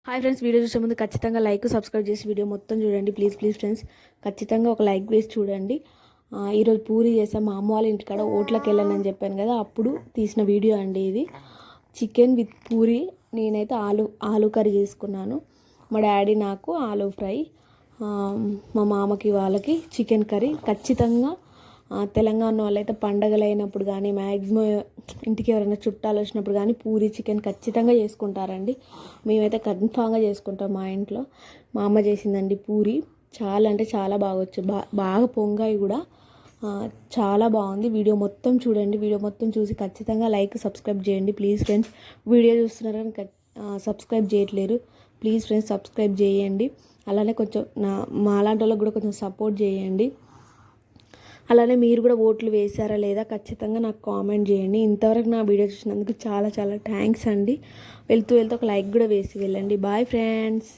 Hi friends, video చూసే ముందు ఖచ్చితంగా లైక్ సబ్స్క్రైబ్ చేసి వీడియో మొత్తం చూడండి. ప్లీజ్ ఫ్రెండ్స్, ఖచ్చితంగా ఒక లైక్ వేసి చూడండి. ఈరోజు పూరి చేసాం. మా అమ్మ వాళ్ళ ఇంటికాడ ఓట్లకి వెళ్ళానని చెప్పాను కదా, అప్పుడు తీసిన వీడియో అండి ఇది. Chicken with puri. నేనైతే ఆలు కర్రీ చేసుకున్నాను. మా డాడీ నాకు ఆలు ఫ్రై, మా మామకి వాళ్ళకి చికెన్ కర్రీ. ఖచ్చితంగా తెలంగాణ వాళ్ళైతే పండగలు అయినప్పుడు కానీ, మ్యాక్సిమం ఇంటికి ఎవరైనా చుట్టాలు వచ్చినప్పుడు కానీ పూరి చికెన్ ఖచ్చితంగా చేసుకుంటారండి. మేమైతే కన్ఫామ్గా చేసుకుంటాం మా ఇంట్లో. మా అమ్మ చేసిందండి పూరి. చాలా అంటే చాలా బాగొచ్చు, బాగా పొంగాయి కూడా. చాలా బాగుంది. వీడియో మొత్తం చూడండి. వీడియో మొత్తం చూసి ఖచ్చితంగా లైక్ సబ్స్క్రైబ్ చేయండి. ప్లీజ్ ఫ్రెండ్స్, వీడియో చూస్తున్నారు కానీ సబ్స్క్రైబ్ చేయట్లేరు. ప్లీజ్ ఫ్రెండ్స్, సబ్స్క్రైబ్ చేయండి. అలానే కొంచెం మాలాంటి వాళ్ళకి కూడా కొంచెం సపోర్ట్ చేయండి. అలానే మీరు కూడా ఓట్లు వేశారా లేదా ఖచ్చితంగా నాకు కామెంట్ చేయండి. ఇంతవరకు నా వీడియో చూసినందుకు చాలా చాలా థ్యాంక్స్ అండి. వెళ్తూ ఒక లైక్ కూడా వేసి వెళ్ళండి. Bye friends.